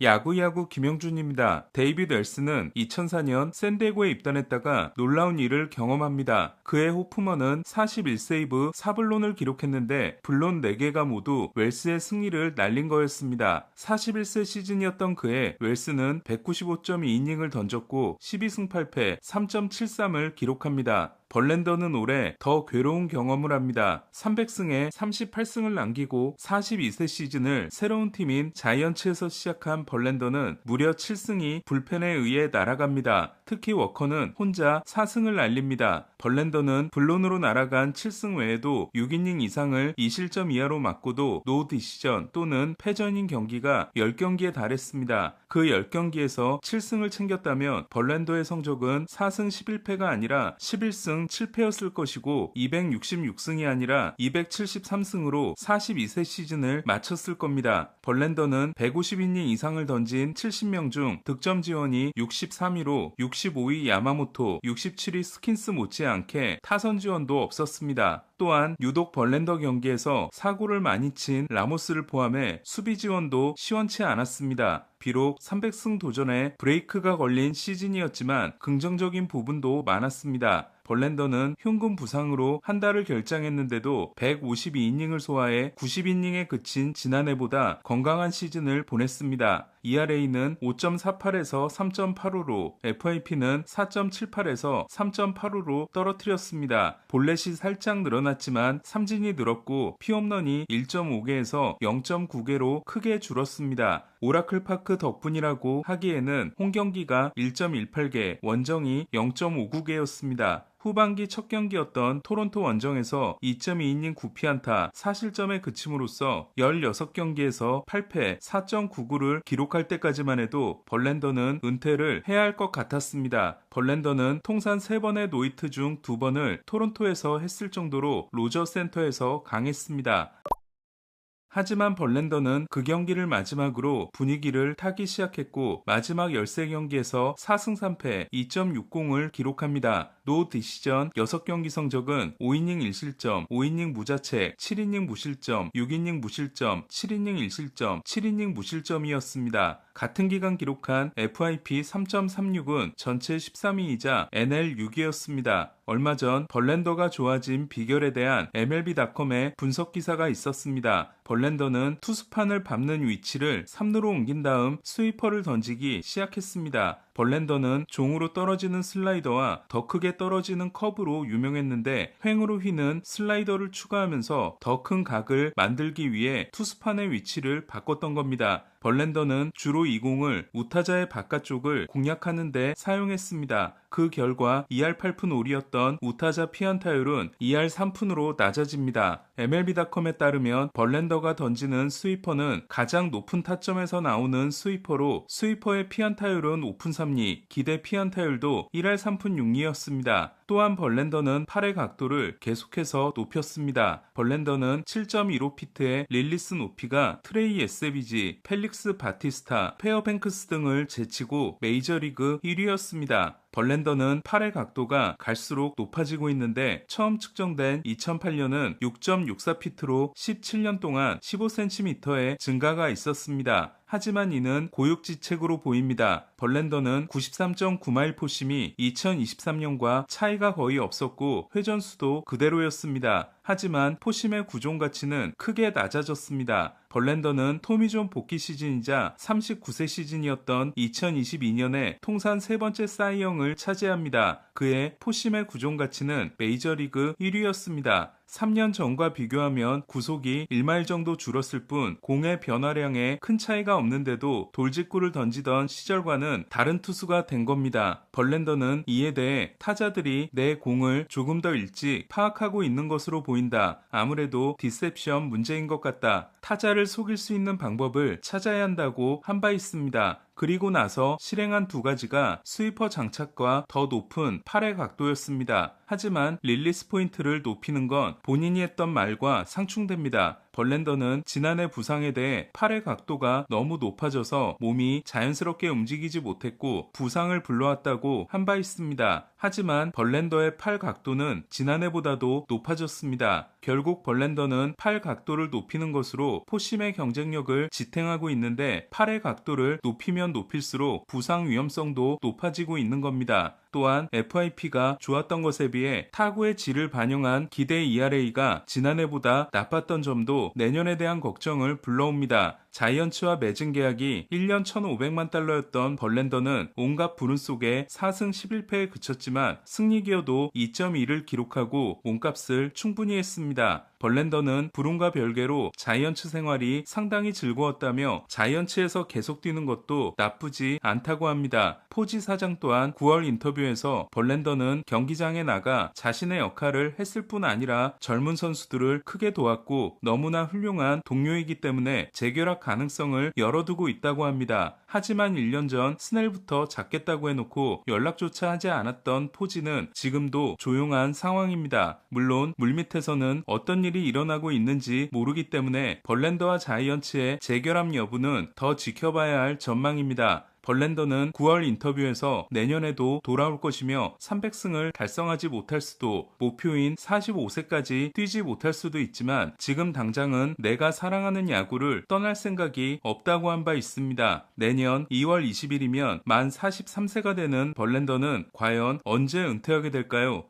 야구야구 김영준입니다. 데이빗 웰스는 2004년 샌디에고에 입단했다가 놀라운 일을 경험합니다. 그의 호프먼은 41세이브 4블론을 기록했는데 블론 4개가 모두 웰스의 승리를 날린 거였습니다. 41세 시즌이었던 그해 웰스는 195.2이닝을 던졌고 12승 8패 3.73을 기록합니다. 벌랜더는 올해 더 괴로운 경험을 합니다. 300승에 38승을 남기고 42세 시즌을 새로운 팀인 자이언츠에서 시작한 벌랜더는 무려 7승이 불펜에 의해 날아갑니다. 특히 워커는 혼자 4승을 날립니다. 벌랜더는 블론으로 날아간 7승 외에도 6이닝 이상을 2실점 이하로 맞고도 노 디시전 또는 패전인 경기가 10경기에 달했습니다. 그 10경기에서 7승을 챙겼다면 벌랜더의 성적은 4승 11패가 아니라 11승 7패였을 것이고 266승이 아니라 273승으로 42세 시즌을 마쳤을 겁니다. 벌랜더는 150이닝 이상을 던진 70명 중 득점 지원이 63위로 65위 야마모토, 67위 스킨스 못지않게 타선 지원도 없었습니다. 또한 유독 벌랜더 경기에서 사고를 많이 친 라모스를 포함해 수비 지원도 시원치 않았습니다. 비록 300승 도전에 브레이크가 걸린 시즌이었지만 긍정적인 부분도 많았습니다. 벌랜더는 흉근 부상으로 한 달을 결장했는데도 152이닝을 소화해 90이닝에 그친 지난해보다 건강한 시즌을 보냈습니다. ERA는 5.48에서 3.85로, FIP는 4.78에서 3.85로 떨어뜨렸습니다. 볼넷이 살짝 늘어났지만 삼진이 늘었고 피홈런이 1.5개에서 0.9개로 크게 줄었습니다. 오라클파크 덕분이라고 하기에는 홈경기가 1.18개, 원정이 0.59개였습니다. 후반기 첫 경기였던 토론토 원정에서 2.2이닝 9피안타 4실점에 그침으로써 16경기에서 8패 4.99를 기록할 때까지만 해도 벌랜더는 은퇴를 해야 할 것 같았습니다. 벌랜더는 통산 3번의 노히트 중 2번을 토론토에서 했을 정도로 로저 센터에서 강했습니다. 하지만 벌랜더는 그 경기를 마지막으로 분위기를 타기 시작했고 마지막 13경기에서 4승 3패 2.60을 기록합니다. 노 디시전 6경기 성적은 5이닝 1실점, 5이닝 무자책, 7이닝 무실점, 6이닝 무실점, 7이닝 1실점, 7이닝 무실점이었습니다. 같은 기간 기록한 FIP 3.36은 전체 13위이자 NL 6위였습니다. 얼마 전 벌랜더가 좋아진 비결에 대한 MLB.com의 분석 기사가 있었습니다. 벌랜더는 투수판을 밟는 위치를 3루로 옮긴 다음 스위퍼를 던지기 시작했습니다. 벌랜더는 종으로 떨어지는 슬라이더와 더 크게 떨어지는 커브로 유명했는데 횡으로 휘는 슬라이더를 추가하면서 더 큰 각을 만들기 위해 투수판의 위치를 바꿨던 겁니다. 벌랜더는 주로 이 공을 우타자의 바깥쪽을 공략하는 데 사용했습니다. 그 결과 2할 8푼 5리였던 우타자 피안타율은 2할 3푼으로 낮아집니다. MLB.com에 따르면 벌랜더가 던지는 스위퍼는 가장 높은 타점에서 나오는 스위퍼로 스위퍼의 피안타율은 5푼 3리, 기대 피안타율도 1할 3푼 6리였습니다. 또한 벌랜더는 팔의 각도를 계속해서 높였습니다. 벌랜더는 7.15피트의 릴리스 높이가 트레이 에세비지, 펠릭스 바티스타, 페어뱅크스 등을 제치고 메이저리그 1위였습니다. 벌랜더는 팔의 각도가 갈수록 높아지고 있는데 처음 측정된 2008년은 6.64피트로 17년 동안 15cm의 증가가 있었습니다. 하지만 이는 고육지책으로 보입니다. 벌랜더는 93.9마일 포심이 2023년과 차이가 거의 없었고 회전수도 그대로였습니다. 하지만 포심의 구종 가치는 크게 낮아졌습니다. 벌랜더는 토미존 복귀 시즌이자 39세 시즌이었던 2022년에 통산 3번째 사이영을 차지합니다. 그의 포심의 구종 가치는 메이저리그 1위였습니다. 3년 전과 비교하면 구속이 1마일 정도 줄었을 뿐 공의 변화량에 큰 차이가 없는데도 돌직구를 던지던 시절과는 다른 투수가 된 겁니다. 벌랜더는 이에 대해 타자들이 내 공을 조금 더 일찍 파악하고 있는 것으로 보인다. 아무래도 디셉션 문제인 것 같다. 타자를 속일 수 있는 방법을 찾아야 한다고 한 바 있습니다. 그리고 나서 실행한 2가지가 스위퍼 장착과 더 높은 팔의 각도였습니다. 하지만 릴리스 포인트를 높이는 건 본인이 했던 말과 상충됩니다. 벌렌더는 지난해 부상에 대해 팔의 각도가 너무 높아져서 몸이 자연스럽게 움직이지 못했고 부상을 불러왔다고 한 바 있습니다. 하지만 벌렌더의 팔 각도는 지난해보다도 높아졌습니다. 결국 벌렌더는 팔 각도를 높이는 것으로 포심의 경쟁력을 지탱하고 있는데 팔의 각도를 높이면 높일수록 부상 위험성도 높아지고 있는 겁니다. 또한 FIP가 좋았던 것에 비해 타구의 질을 반영한 기대 ERA가 지난해보다 나빴던 점도 내년에 대한 걱정을 불러옵니다. 자이언츠와 맺은 계약이 1년 1,500만 달러였던 벌렌더는 온갖 불운 속에 4승 11패에 그쳤지만 승리 기여도 2.2를 기록하고 몸값을 충분히 했습니다. 벌렌더는 불운과 별개로 자이언츠 생활이 상당히 즐거웠다며 자이언츠에서 계속 뛰는 것도 나쁘지 않다고 합니다. 포지 사장 또한 9월 인터뷰에서 벌렌더는 경기장에 나가 자신의 역할을 했을 뿐 아니라 젊은 선수들을 크게 도왔고 너무나 훌륭한 동료이기 때문에 재결합 가능성을 열어두고 있다고 합니다. 하지만 1년 전 스넬부터 잡겠다고 해놓고 연락조차 하지 않았던 포지는 지금도 조용한 상황입니다. 물론 물밑에서는 어떤 일이 일어나고 있는지 모르기 때문에 벌렌더와 자이언츠의 재결합 여부는 더 지켜봐야 할 전망입니다. 벌렌더는 9월 인터뷰에서 내년에도 돌아올 것이며 300승을 달성하지 못할 수도, 목표인 45세까지 뛰지 못할 수도 있지만 지금 당장은 내가 사랑하는 야구를 떠날 생각이 없다고 한 바 있습니다. 내년 2월 20일이면 만 43세가 되는 벌렌더는 과연 언제 은퇴하게 될까요?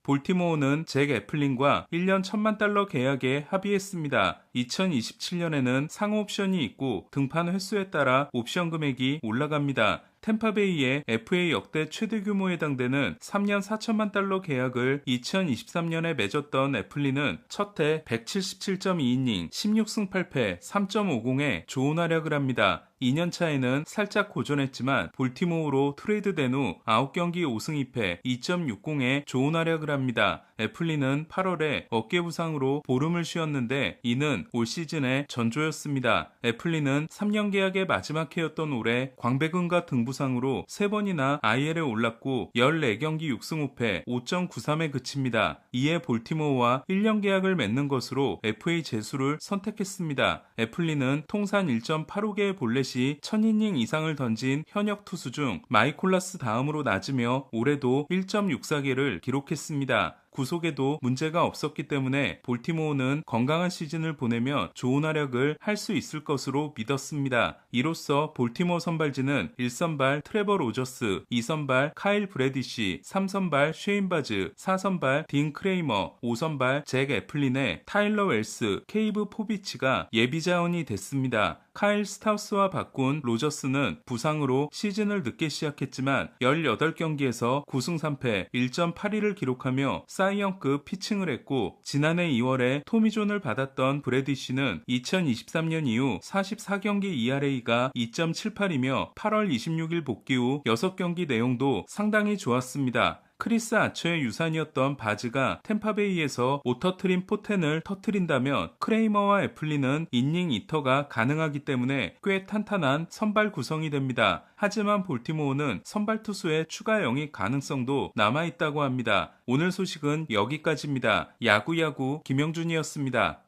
볼티모어는 잭 애플린과 1년 1,000만 달러 계약에 합의했습니다. 2027년에는 상호 옵션이 있고 등판 횟수에 따라 옵션 금액이 올라갑니다. 템파베이의 FA 역대 최대 규모에 해당되는 3년 4천만 달러 계약을 2023년에 맺었던 애플린은 첫해 177.2이닝, 16승 8패, 3.50에 좋은 활약을 합니다. 2년 차에는 살짝 고전했지만 볼티모어로 트레이드된 후 9경기 5승 2패, 2.60에 좋은 활약을 합니다. 애플린은 8월에 어깨 부상으로 보름을 쉬었는데 이는 올 시즌의 전조였습니다. 애플린은 3년 계약의 마지막 해였던 올해 광배근과 등 부상으로 3번이나 IL에 올랐고 14경기 6승 5패, 5.93에 그칩니다. 이에 볼티모어와 1년 계약을 맺는 것으로 FA 제수를 선택했습니다. 애플린은 통산 1.85개의 볼넷이 1000이닝 이상을 던진 현역 투수 중 마이콜라스 다음으로 낮으며 올해도 1.64개를 기록했습니다. 구속에도 문제가 없었기 때문에 볼티모어는 건강한 시즌을 보내면 좋은 활약을 할 수 있을 것으로 믿었습니다. 이로써 볼티모어 선발진은 1선발 트레버 로저스, 2선발 카일 브래디시, 3선발 쉐인 바즈, 4선발 딘 크레이머, 5선발 잭 애플린의 타일러 웰스, 케이브 포비치가 예비자원이 됐습니다. 카일 스타우스와 바꾼 로저스는 부상으로 시즌을 늦게 시작했지만 18경기에서 9승 3패 1.82를 기록하며 사이영급 피칭을 했고 지난해 2월에 토미존을 받았던 브래디시는 2023년 이후 44경기 ERA가 2.78이며 8월 26일 복귀 후 6경기 내용도 상당히 좋았습니다. 크리스 아처의 유산이었던 바즈가 템파베이에서 오터트림 포텐을 터트린다면 크레이머와 애플린은 인닝 이터가 가능하기 때문에 꽤 탄탄한 선발 구성이 됩니다. 하지만 볼티모어는 선발 투수의 추가 영입 가능성도 남아있다고 합니다. 오늘 소식은 여기까지입니다. 야구야구 김영준이었습니다.